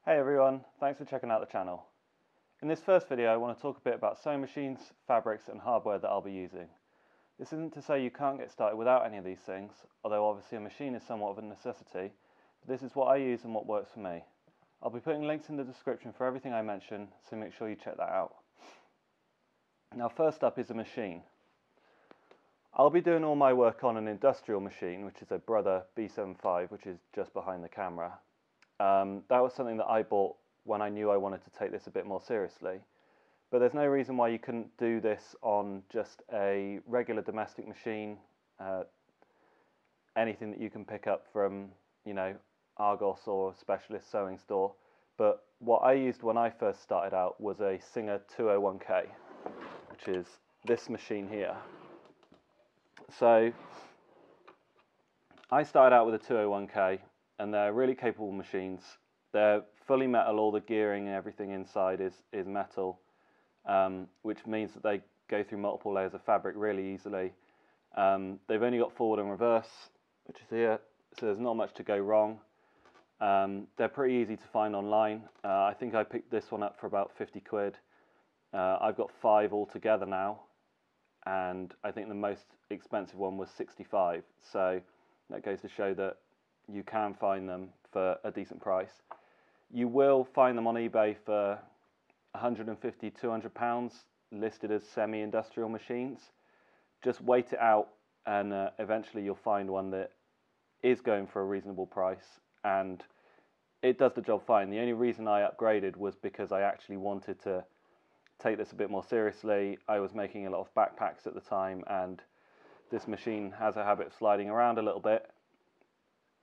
Hey everyone, thanks for checking out the channel. In this first video I want to talk a bit about sewing machines, fabrics and hardware that I'll be using. This isn't to say you can't get started without any of these things, although obviously a machine is somewhat of a necessity, but this is what I use and what works for me. I'll be putting links in the description for everything I mention, so make sure you check that out. Now first up is a machine. I'll be doing all my work on an industrial machine, which is a Brother B75, which is just behind the camera. That was something that I bought when I knew I wanted to take this a bit more seriously. But there's no reason why you couldn't do this on just a regular domestic machine, anything that you can pick up from, Argos or a specialist sewing store. But what I used when I first started out was a Singer 201K, which is this machine here. So I started out with a 201K, and they're really capable machines. They're fully metal, all the gearing and everything inside is metal, which means that they go through multiple layers of fabric really easily. They've only got forward and reverse, which is here, so there's not much to go wrong. They're pretty easy to find online. I think I picked this one up for about 50 quid. I've got 5 altogether now, and I think the most expensive one was 65, so that goes to show that you can find them for a decent price. You will find them on eBay for £150, £200 listed as semi-industrial machines. Just wait it out, and eventually you'll find one that is going for a reasonable price, and it does the job fine. The only reason I upgraded was because I actually wanted to take this a bit more seriously. I was making a lot of backpacks at the time, and this machine has a habit of sliding around a little bit.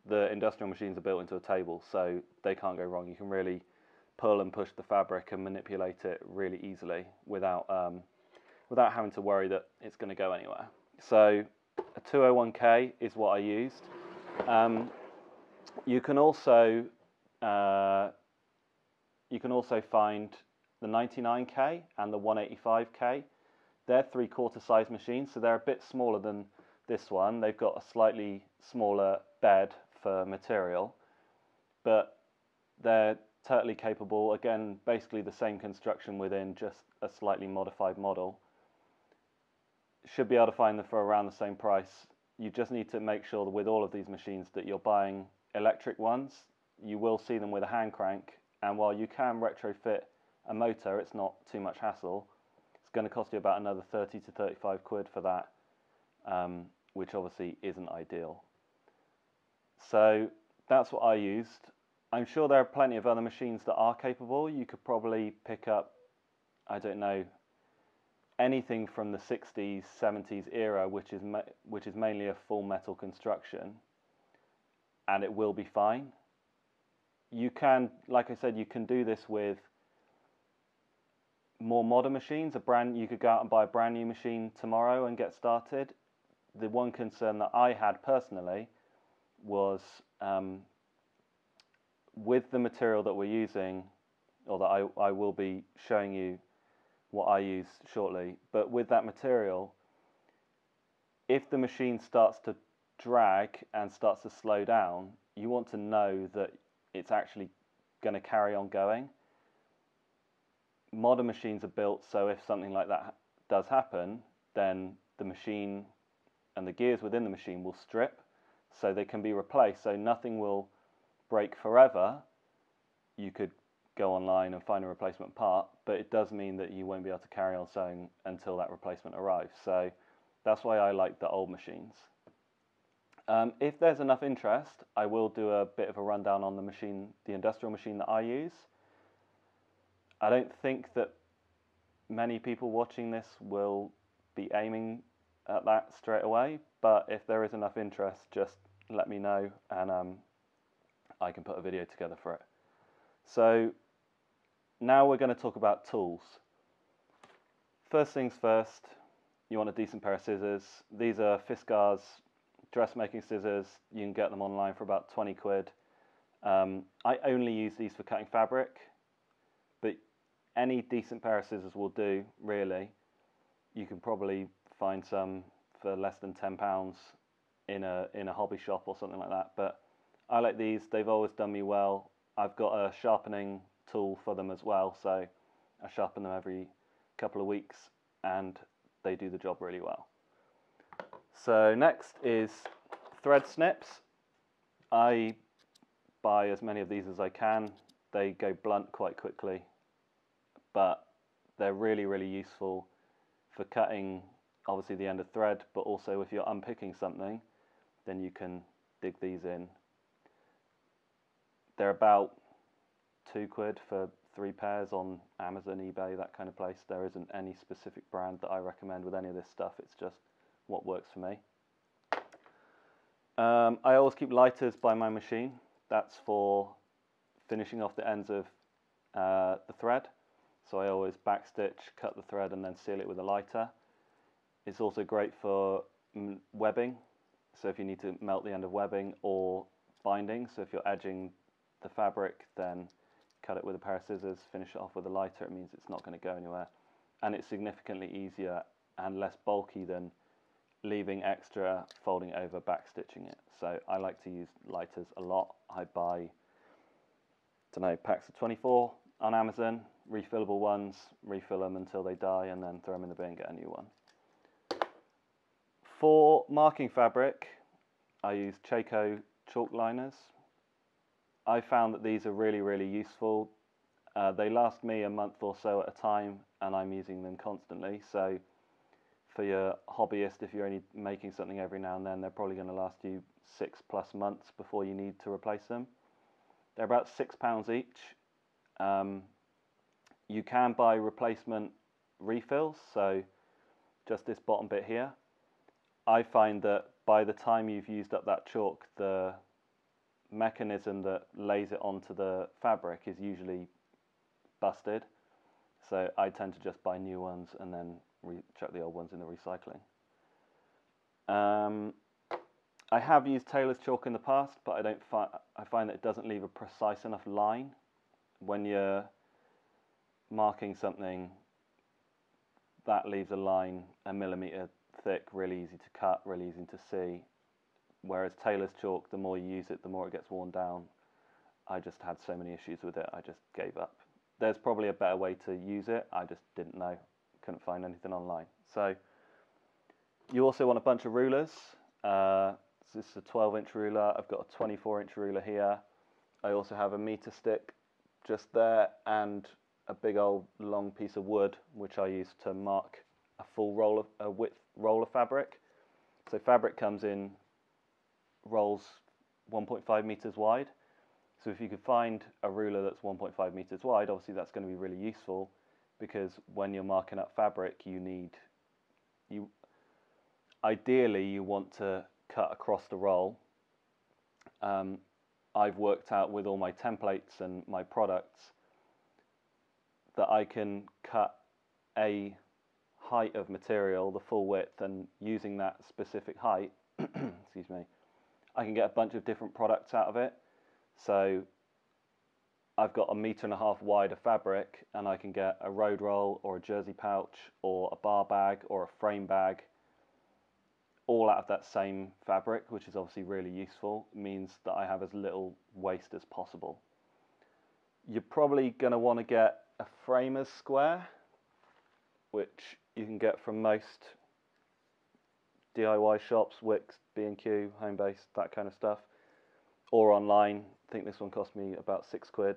The industrial machines are built into a table, so they can't go wrong. You can really pull and push the fabric and manipulate it really easily without having to worry that it's going to go anywhere. So a 201K is what I used. You can also find the 99K and the 185K. They're 3/4 size machines, so they're a bit smaller than this one. They've got a slightly smaller bed for material, but they're totally capable. Again, basically the same construction within just a slightly modified model. Should be able to find them for around the same price. You just need to make sure that with all of these machines that you're buying electric ones. You will see them with a hand crank, and while you can retrofit a motor, it's not too much hassle. It's going to cost you about another 30 to 35 quid for that, which obviously isn't ideal. So that's what I used. I'm sure there are plenty of other machines that are capable. You could probably pick up, I don't know, anything from the 60s, 70s era, which is mainly a full metal construction, and it will be fine. You can, like I said, you can do this with more modern machines. You could go out and buy a brand new machine tomorrow and get started. The one concern that I had personally was with the material that we're using, or that I will be showing you what I use shortly, but with that material, if the machine starts to drag and starts to slow down, you want to know that it's actually going to carry on going. Modern machines are built so if something like that does happen, then the machine and the gears within the machine will strip, so they can be replaced, so nothing will break forever. You could go online and find a replacement part, but it does mean that you won't be able to carry on sewing until that replacement arrives. So that's why I like the old machines. If there's enough interest, I will do a bit of a rundown on the industrial machine that I use. I don't think that many people watching this will be aiming at that straight away, but if there is enough interest, just let me know, and I can put a video together for it. So now we're going to talk about tools. First things first, you want a decent pair of scissors. These are Fiskars dressmaking scissors. You can get them online for about 20 quid. I only use these for cutting fabric, but any decent pair of scissors will do, really. You can probably find some for less than £10 in a hobby shop or something like that, but I like these. They've always done me well. I've got a sharpening tool for them as well, so I sharpen them every couple of weeks and they do the job really well. So next is thread snips. I buy as many of these as I can. They go blunt quite quickly, but they're really, really useful for cutting obviously the end of thread, but also if you're unpicking something, then you can dig these in. They're about £2 for 3 pairs on Amazon, eBay, that kind of place. There isn't any specific brand that I recommend with any of this stuff. It's just what works for me. I always keep lighters by my machine. That's for finishing off the ends of the thread. So I always backstitch, cut the thread and then seal it with a lighter. It's also great for webbing. So if you need to melt the end of webbing or binding, so if you're edging the fabric, then cut it with a pair of scissors, finish it off with a lighter. It means it's not going to go anywhere. And it's significantly easier and less bulky than leaving extra, folding over, backstitching it. So I like to use lighters a lot. I buy, packs of 24 on Amazon, refillable ones, refill them until they die and then throw them in the bin and get a new one. For marking fabric, I use Chaco chalk liners. I found that these are really, really useful. They last me a month or so at a time and I'm using them constantly. So for your hobbyist, if you're only making something every now and then, they're probably going to last you 6+ months before you need to replace them. They're about £6 each. You can buy replacement refills, so just this bottom bit here. I find that by the time you've used up that chalk, the mechanism that lays it onto the fabric is usually busted. So I tend to just buy new ones and then chuck the old ones in the recycling. I have used tailor's chalk in the past, but I find that it doesn't leave a precise enough line. When you're marking something, that leaves a line 1 millimeter thick, really easy to cut, really easy to see. Whereas tailor's chalk, the more you use it, the more it gets worn down. I just had so many issues with it, I just gave up. There's probably a better way to use it, I just didn't know, couldn't find anything online. So you also want a bunch of rulers. This is a 12-inch ruler, I've got a 24-inch ruler here. I also have a meter stick just there and a big old long piece of wood which I use to mark a full roll of width roll of fabric. So fabric comes in rolls 1.5 meters wide. So if you could find a ruler that's 1.5 meters wide, obviously that's going to be really useful because when you're marking up fabric, ideally you want to cut across the roll. I've worked out with all my templates and my products that I can cut a height of material, the full width, and using that specific height, excuse me, I can get a bunch of different products out of it. So I've got 1.5 meters wide of fabric and I can get a road roll or a jersey pouch or a bar bag or a frame bag all out of that same fabric, which is obviously really useful. It means that I have as little waste as possible. You're probably going to want to get a framer's square, which you can get from most DIY shops, Wix, B&Q, Homebase, that kind of stuff, or online. I think this one cost me about £6.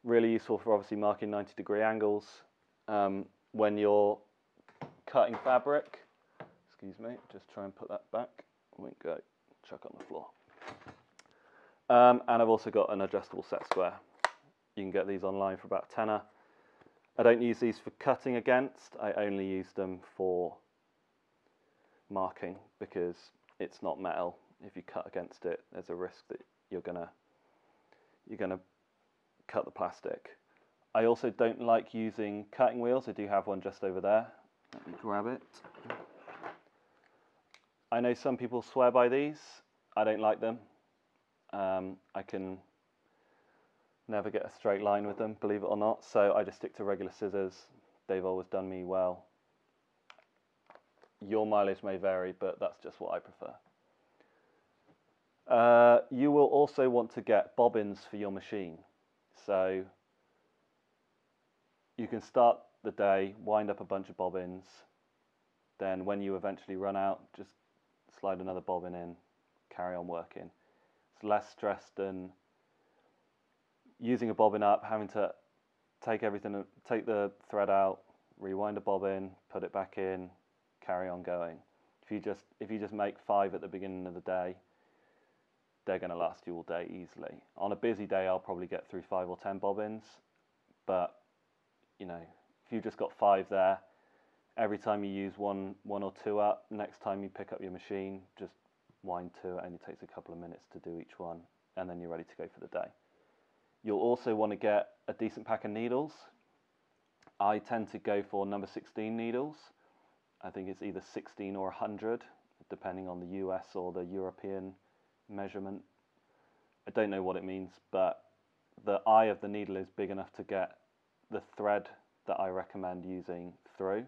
Really useful for obviously marking 90-degree angles. When you're cutting fabric, excuse me, just try and put that back. Won't go, chuck on the floor. And I've also got an adjustable set square. You can get these online for about £10. I don't use these for cutting against, I only use them for marking because it's not metal. If you cut against it, there's a risk that you're gonna cut the plastic. I also don't like using cutting wheels. I do have one just over there. Let me grab it. I know some people swear by these. I don't like them. I can never get a straight line with them, believe it or not, so I just stick to regular scissors. They've always done me well. Your mileage may vary, but that's just what I prefer. You will also want to get bobbins for your machine. So you can start the day, wind up a bunch of bobbins, then when you eventually run out, just slide another bobbin in, carry on working. It's less stress than using a bobbin up, having to take the thread out, rewind a bobbin, put it back in, carry on going. If you just make 5 at the beginning of the day, they're going to last you all day easily. On a busy day, I'll probably get through 5 or 10 bobbins, but you know, if you've just got 5 there, every time you use one or 2 up, next time you pick up your machine, just wind 2. It only takes a couple of minutes to do each one, and then you're ready to go for the day. You'll also want to get a decent pack of needles. I tend to go for number 16 needles. I think it's either 16 or 100, depending on the US or the European measurement. I don't know what it means, but the eye of the needle is big enough to get the thread that I recommend using through.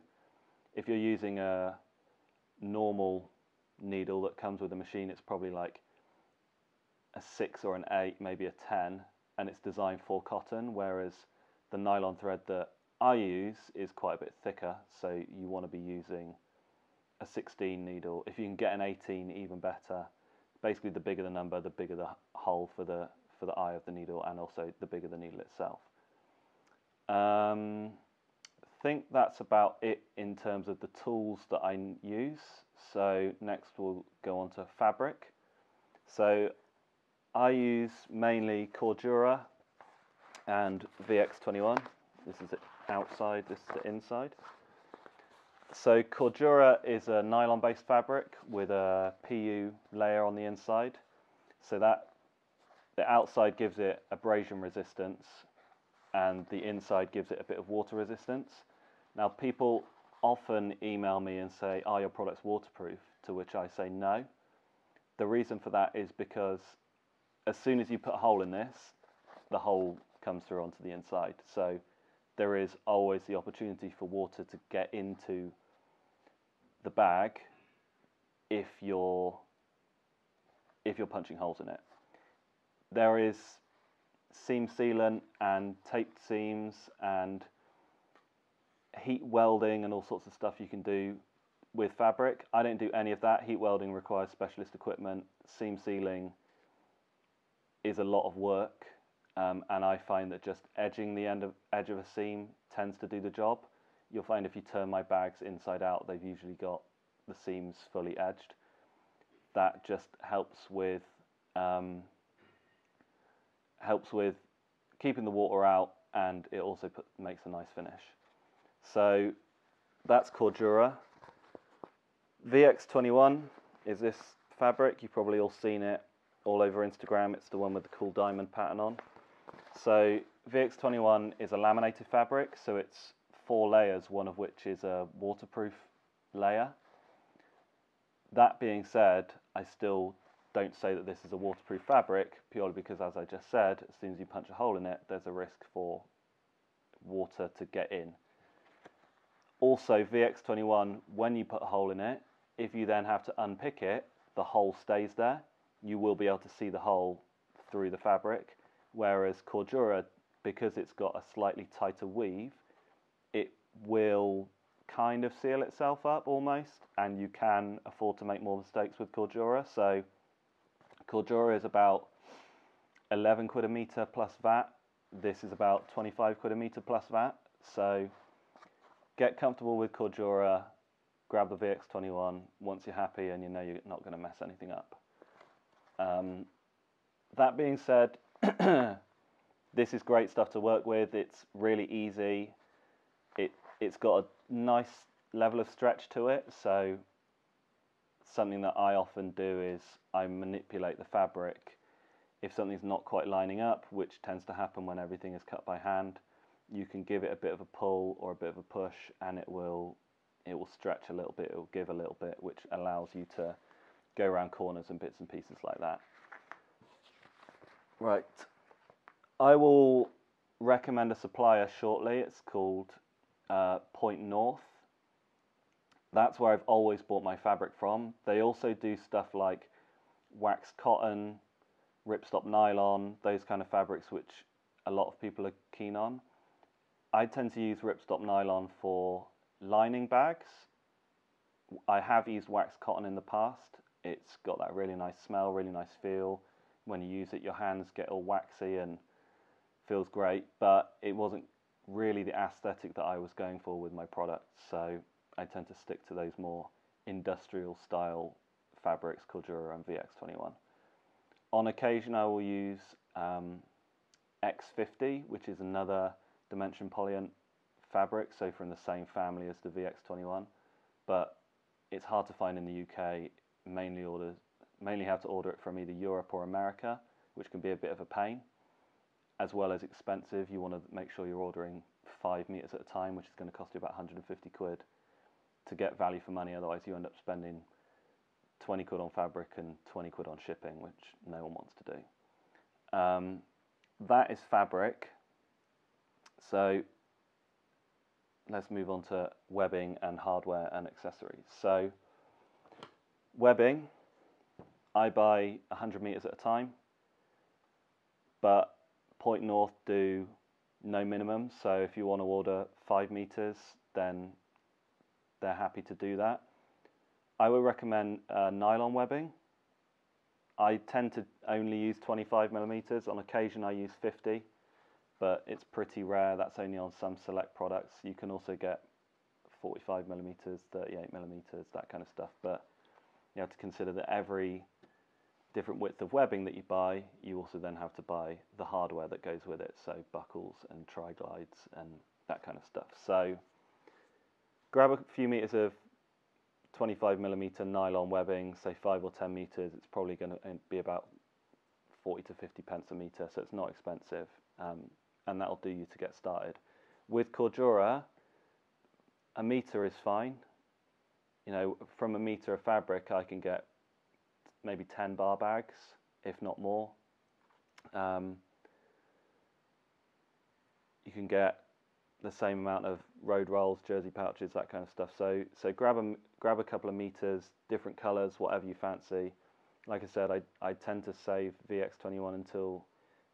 If you're using a normal needle that comes with the machine, it's probably like a 6 or an 8, maybe a 10, and it's designed for cotton, whereas the nylon thread that I use is quite a bit thicker, so you want to be using a 16 needle. If you can get an 18, even better. Basically, the bigger the number, the bigger the hole for the eye of the needle, and also the bigger the needle itself. I think that's about it in terms of the tools that I use. So next we'll go on to fabric. So I use mainly Cordura and VX21. This is the outside, this is the inside. So Cordura is a nylon-based fabric with a PU layer on the inside. So that the outside gives it abrasion resistance and the inside gives it a bit of water resistance. Now people often email me and say, are your products waterproof? To which I say no. The reason for that is because as soon as you put a hole in this, the hole comes through onto the inside. So there is always the opportunity for water to get into the bag if you're punching holes in it. There is seam sealant and taped seams and heat welding and all sorts of stuff you can do with fabric. I don't do any of that. Heat welding requires specialist equipment. Seam sealing is a lot of work, and I find that just edging the edge of a seam tends to do the job. You'll find if you turn my bags inside out, they've usually got the seams fully edged. That just helps with keeping the water out, and it also makes a nice finish. So that's Cordura. VX21 is this fabric. You've probably all seen it all over Instagram. It's the one with the cool diamond pattern on. So VX21 is a laminated fabric, so it's 4 layers, one of which is a waterproof layer. That being said, I still don't say that this is a waterproof fabric, purely because, as I just said, as soon as you punch a hole in it, there's a risk for water to get in. Also, VX21, when you put a hole in it, if you then have to unpick it, the hole stays there. You will be able to see the hole through the fabric, whereas Cordura, because it's got a slightly tighter weave, it will kind of seal itself up almost, and you can afford to make more mistakes with Cordura. So Cordura is about 11 quid a metre plus VAT. This is about 25 quid a metre plus VAT. So get comfortable with Cordura, grab the VX21 once you're happy and you know you're not going to mess anything up. That being said, this is great stuff to work with. It's really easy. It's got a nice level of stretch to it, so something that I often do is I manipulate the fabric. If something's not quite lining up, which tends to happen when everything is cut by hand, you can give it a bit of a pull or a bit of a push, and it will stretch a little bit, it will give a little bit, which allows you to go around corners and bits and pieces like that. Right, I will recommend a supplier shortly. It's called Point North. That's where I've always bought my fabric from. They also do stuff like waxed cotton, ripstop nylon, those kind of fabrics which a lot of people are keen on. I tend to use ripstop nylon for lining bags. I have used waxed cotton in the past. It's got that really nice smell, really nice feel. When you use it, your hands get all waxy and feels great, but it wasn't really the aesthetic that I was going for with my products, so I tend to stick to those more industrial style fabrics, Cordura and VX21. On occasion I will use X50, which is another dimension polyant fabric, so from the same family as the VX21, but it's hard to find in the UK. Mainly have to order it from either Europe or America, which can be a bit of a pain, as well as expensive. You want to make sure you're ordering 5 meters at a time, which is going to cost you about 150 quid to get value for money. Otherwise you end up spending 20 quid on fabric and 20 quid on shipping, which no one wants to do. That is fabric. So let's move on to webbing and hardware and accessories. So webbing, I buy 100 meters at a time, but Point North do no minimum. So if you want to order 5 meters, then they're happy to do that. I would recommend nylon webbing. I tend to only use 25 millimeters. On occasion I use 50, but it's pretty rare. That's only on some select products. You can also get 45 millimeters, 38 millimeters, that kind of stuff. But you have to consider that every different width of webbing that you buy, you also then have to buy the hardware that goes with it, so buckles and tri-glides and that kind of stuff. So grab a few meters of 25 millimeter nylon webbing, say 5 or 10 meters. It's probably going to be about 40 to 50 pence a meter, so it's not expensive, and that'll do you to get started. With Cordura, a meter is fine. You know, from a meter of fabric I can get maybe 10 bar bags, if not more. You can get the same amount of road rolls, jersey pouches, that kind of stuff. So grab a couple of meters, different colours, whatever you fancy. Like I said, I tend to save VX21 until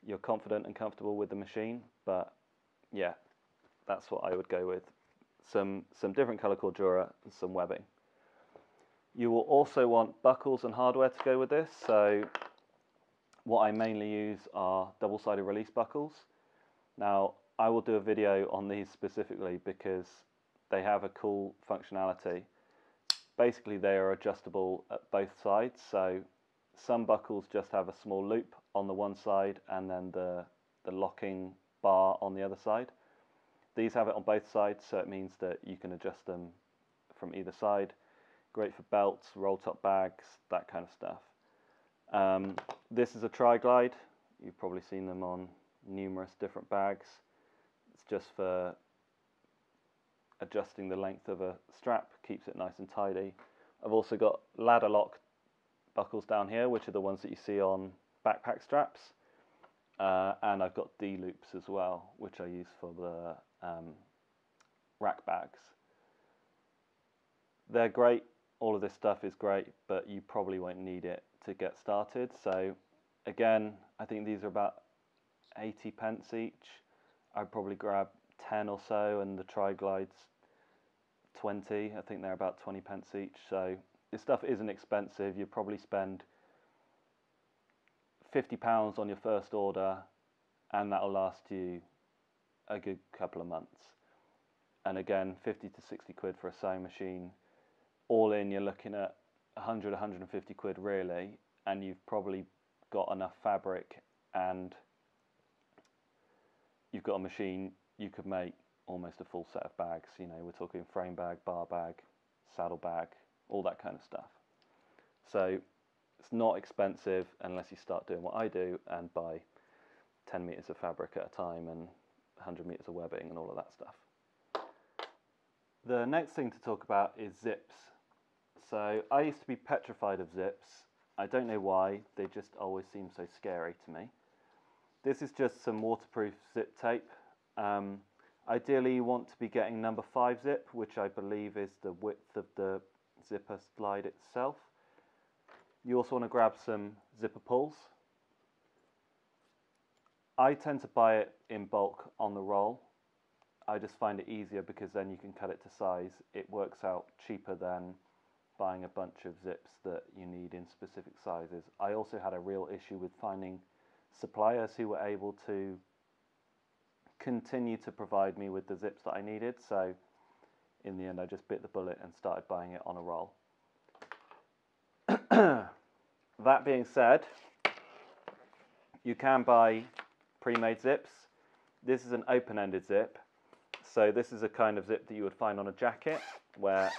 you're confident and comfortable with the machine. But yeah, that's what I would go with. Some different colour Cordura and some webbing. You will also want buckles and hardware to go with this. So what I mainly use are double-sided release buckles. Now, I will do a video on these specifically because they have a cool functionality. Basically, they are adjustable at both sides. So some buckles just have a small loop on the one side and then the locking bar on the other side. These have it on both sides, so it means that you can adjust them from either side. Great for belts, roll top bags, that kind of stuff. This is a tri-glide. You've probably seen them on numerous different bags. It's just for adjusting the length of a strap, keeps it nice and tidy. I've also got ladder lock buckles down here, which are the ones that you see on backpack straps. And I've got D-loops as well, which I use for the rack bags. They're great. All of this stuff is great, but you probably won't need it to get started. So again, I think these are about 80 pence each. I'd probably grab 10 or so, and the tri-glides 20. I think they're about 20 pence each. So this stuff isn't expensive. You probably spend £50 on your first order, and that'll last you a good couple of months. And again, 50 to 60 quid for a sewing machine. All in, you're looking at 100, 150 quid really, and you've probably got enough fabric and you've got a machine. You could make almost a full set of bags. You know, we're talking frame bag, bar bag, saddle bag, all that kind of stuff. So it's not expensive unless you start doing what I do and buy 10 meters of fabric at a time and 100 meters of webbing and all of that stuff. The next thing to talk about is zips. So I used to be petrified of zips. I don't know why, they just always seem so scary to me. This is just some waterproof zip tape. Ideally you want to be getting number 5 zip, which I believe is the width of the zipper slide itself. You also want to grab some zipper pulls. I tend to buy it in bulk on the roll. I just find it easier because then you can cut it to size. It works out cheaper than buying a bunch of zips that you need in specific sizes. I also had a real issue with finding suppliers who were able to continue to provide me with the zips that I needed, so in the end I just bit the bullet and started buying it on a roll. That being said, you can buy pre-made zips. This is an open-ended zip, so this is a kind of zip that you would find on a jacket where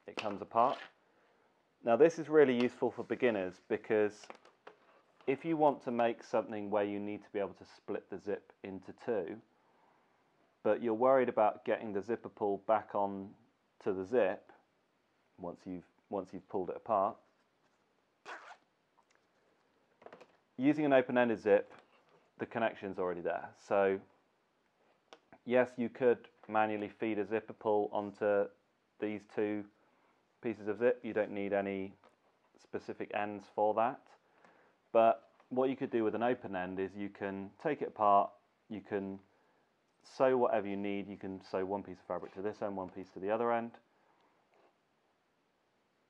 it comes apart. Now this is really useful for beginners because if you want to make something where you need to be able to split the zip into two, but you're worried about getting the zipper pull back on to the zip once you've pulled it apart, using an open-ended zip, the connection's already there. So yes, you could manually feed a zipper pull onto these two pieces of zip. You don't need any specific ends for that. But what you could do with an open end is you can take it apart, you can sew whatever you need. You can sew one piece of fabric to this end, one piece to the other end.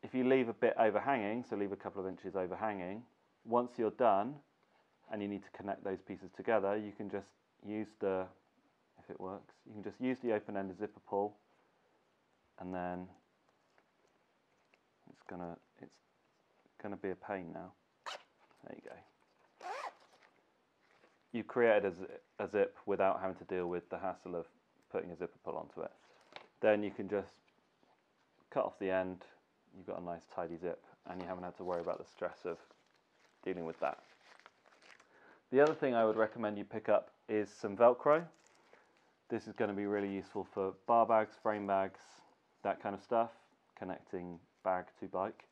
If you leave a bit overhanging, so leave a couple of inches overhanging, once you're done and you need to connect those pieces together, you can just use the, if it works, you can just use the open-ended zipper pull, and then it's gonna be a pain now. There you go. You created a zip without having to deal with the hassle of putting a zipper pull onto it. Then you can just cut off the end, you've got a nice tidy zip, and you haven't had to worry about the stress of dealing with that. The other thing I would recommend you pick up is some Velcro. This is going to be really useful for bar bags, frame bags, that kind of stuff, connecting bag to bike.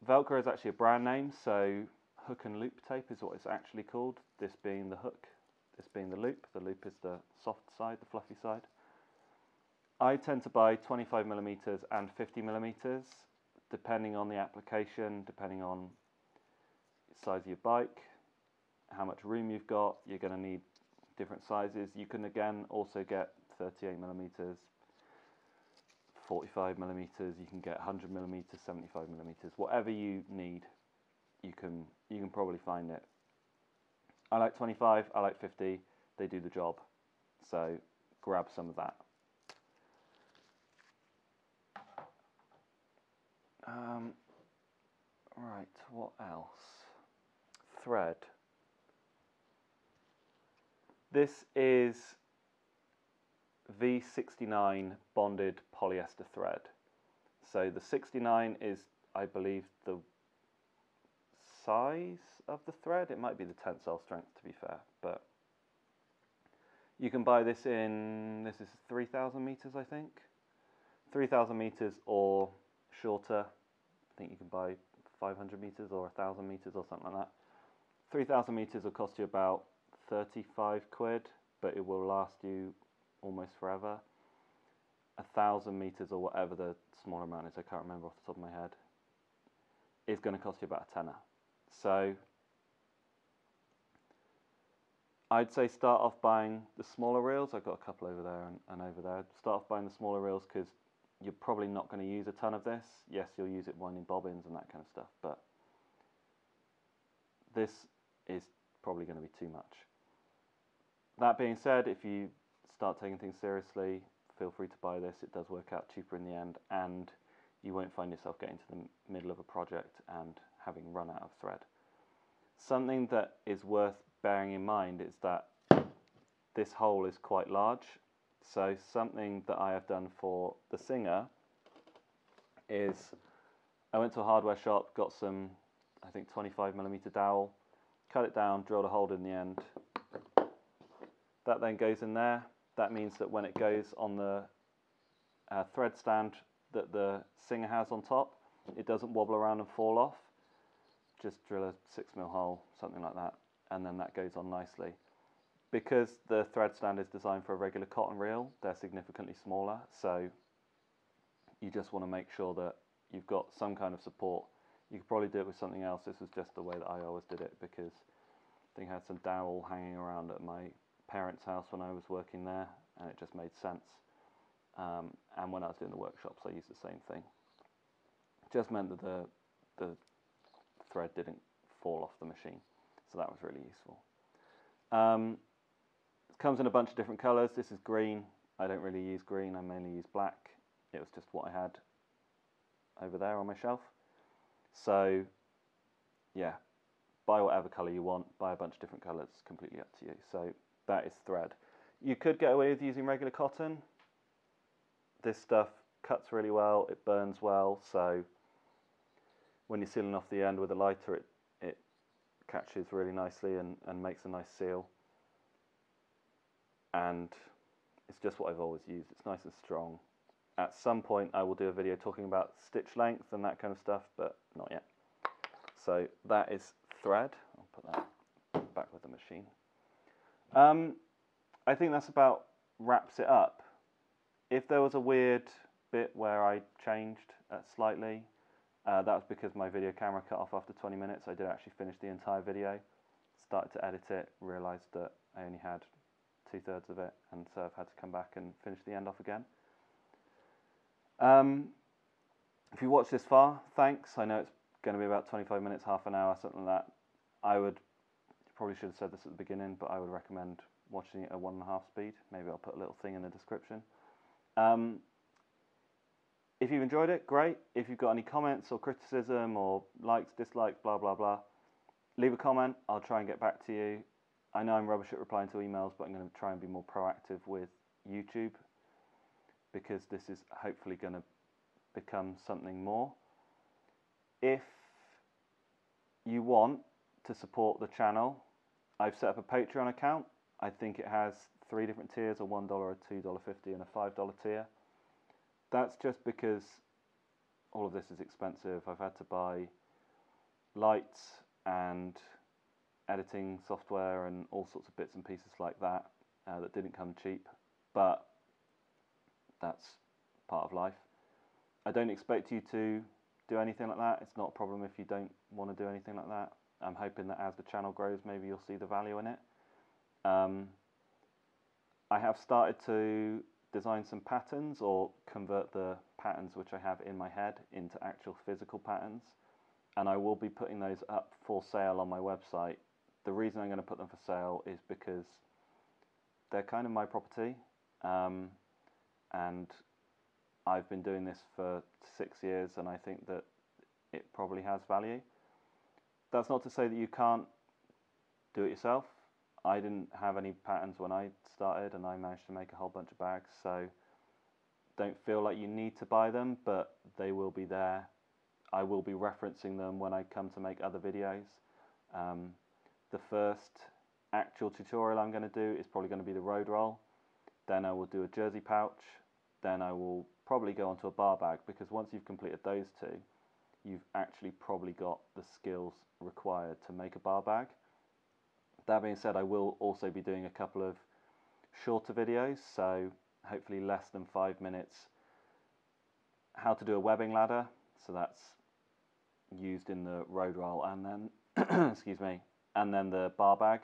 Velcro is actually a brand name, so hook and loop tape is what it's actually called, this being the hook, this being the loop. The loop is the soft side, the fluffy side. I tend to buy 25mm and 50mm, depending on the application, depending on the size of your bike, how much room you've got. You're going to need different sizes. You can again also get 38mm, 45mm, you can get 100mm, 75mm, whatever you need, you can probably find it. I like 25, I like 50, they do the job, so grab some of that. Right, what else? Thread. This is V69 bonded polyester thread. So the 69 is, I believe, the size of the thread. It might be the tensile strength, to be fair, but you can buy this in, this is 3,000 meters, I think. 3,000 meters or shorter. I think you can buy 500 meters or 1,000 meters or something like that. 3,000 meters will cost you about 35 quid, but it will last you almost forever. 1,000 meters or whatever the smaller amount is, I can't remember off the top of my head, is going to cost you about a tenner. So I'd say start off buying the smaller reels. I've got a couple over there and over there. Start off buying the smaller reels because you're probably not going to use a ton of this. Yes, you'll use it winding bobbins and that kind of stuff, but this is probably going to be too much. That being said, if you start taking things seriously, feel free to buy this. It does work out cheaper in the end, and you won't find yourself getting to the middle of a project and having run out of thread. Something that is worth bearing in mind is that this hole is quite large. So something that I have done for the Singer is I went to a hardware shop, got some, I think 25mm dowel, cut it down, drilled a hole in the end. That then goes in there. That means that when it goes on the thread stand that the Singer has on top, it doesn't wobble around and fall off. Just drill a 6mm hole, something like that, and then that goes on nicely. Because the thread stand is designed for a regular cotton reel, they're significantly smaller, so you just want to make sure that you've got some kind of support. You could probably do it with something else. This was just the way that I always did it because think I had some dowel hanging around at my parents' house when I was working there, and it just made sense. And when I was doing the workshops, I used the same thing. It just meant that the thread didn't fall off the machine, so that was really useful. It comes in a bunch of different colours. This is green. I don't really use green, I mainly use black. It was just what I had over there on my shelf. So yeah, buy whatever colour you want, buy a bunch of different colours, completely up to you. So that is thread. You could get away with using regular cotton. This stuff cuts really well, it burns well, so when you're sealing off the end with a lighter, it catches really nicely and makes a nice seal. And it's just what I've always used. It's nice and strong. At some point I will do a video talking about stitch length and that kind of stuff, but not yet. So that is thread. I'll put that back with the machine. I think that's about wraps it up. If there was a weird bit where I changed slightly, that was because my video camera cut off after 20 minutes. I did actually finish the entire video, started to edit it, realised that I only had 2/3 of it, and so I've had to come back and finish the end off again. If you watched this far, thanks. I know it's going to be about 25 minutes, half an hour, something like that. Probably should have said this at the beginning, but I would recommend watching it at 1.5 speed. Maybe I'll put a little thing in the description. If you've enjoyed it, great. If you've got any comments or criticism or likes, dislikes, blah, blah, blah, leave a comment. I'll try and get back to you. I know I'm rubbish at replying to emails, but I'm going to try and be more proactive with YouTube, because this is hopefully going to become something more. If you want to support the channel, I've set up a Patreon account. I think it has 3 different tiers, a $1, a $2.50 and a $5 tier. That's just because all of this is expensive. I've had to buy lights and editing software and all sorts of bits and pieces like that that didn't come cheap, but that's part of life. I don't expect you to do anything like that. It's not a problem if you don't want to do anything like that. I'm hoping that as the channel grows, maybe you'll see the value in it. I have started to design some patterns, or convert the patterns which I have in my head into actual physical patterns, and I will be putting those up for sale on my website. The reason I'm going to put them for sale is because they're kind of my property, and I've been doing this for 6 years, and I think that it probably has value. That's not to say that you can't do it yourself. I didn't have any patterns when I started, and I managed to make a whole bunch of bags, so don't feel like you need to buy them, but they will be there. I will be referencing them when I come to make other videos. The first actual tutorial I'm going to do is probably going to be the road roll. Then I will do a jersey pouch. Then I will probably go onto a bar bag, because once you've completed those two, you've actually probably got the skills required to make a bar bag. That being said, I will also be doing a couple of shorter videos, so hopefully less than 5 minutes. How to do a webbing ladder, so that's used in the road roll, and then excuse me, and then the bar bag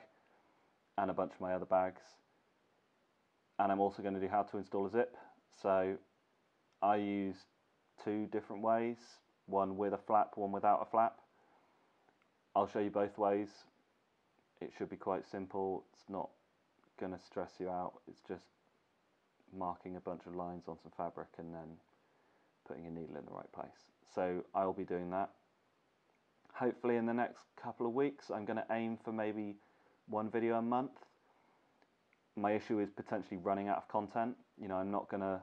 and a bunch of my other bags. And I'm also going to do how to install a zip. So I use 2 different ways, one with a flap, one without a flap. I'll show you both ways. It should be quite simple. It's not going to stress you out. It's just marking a bunch of lines on some fabric and then putting a needle in the right place. So I'll be doing that. Hopefully in the next couple of weeks, I'm going to aim for maybe 1 video a month. My issue is potentially running out of content. You know, I'm not going to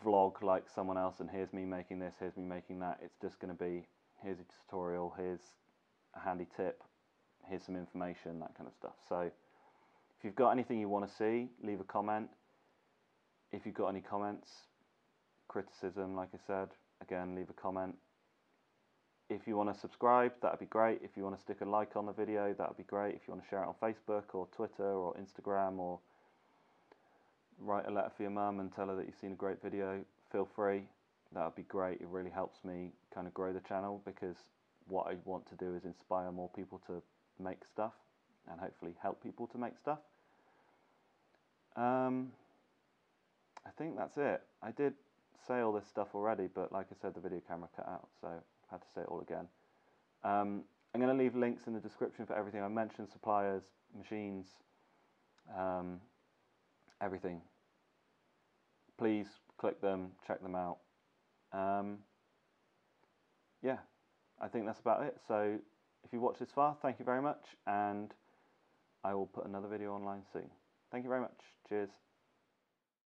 vlog like someone else and here's me making this, here's me making that. It's just going to be, here's a tutorial, here's a handy tip, here's some information, that kind of stuff. So if you've got anything you want to see, leave a comment. If you've got any comments, criticism, like I said, again, leave a comment. If you want to subscribe, that would be great. If you want to stick a like on the video, that would be great. If you want to share it on Facebook or Twitter or Instagram, or write a letter for your mum and tell her that you've seen a great video, feel free. That would be great. It really helps me kind of grow the channel, because what I want to do is inspire more people to make stuff. and hopefully help people to make stuff. I think that's it. I did say all this stuff already, but like I said, the video camera cut out, so I had to say it all again. I'm going to leave links in the description for everything I mentioned, suppliers, machines, everything. Please click them, check them out. Yeah, I think that's about it. So if you watched this far, thank you very much, and I will put another video online soon. Thank you very much. Cheers.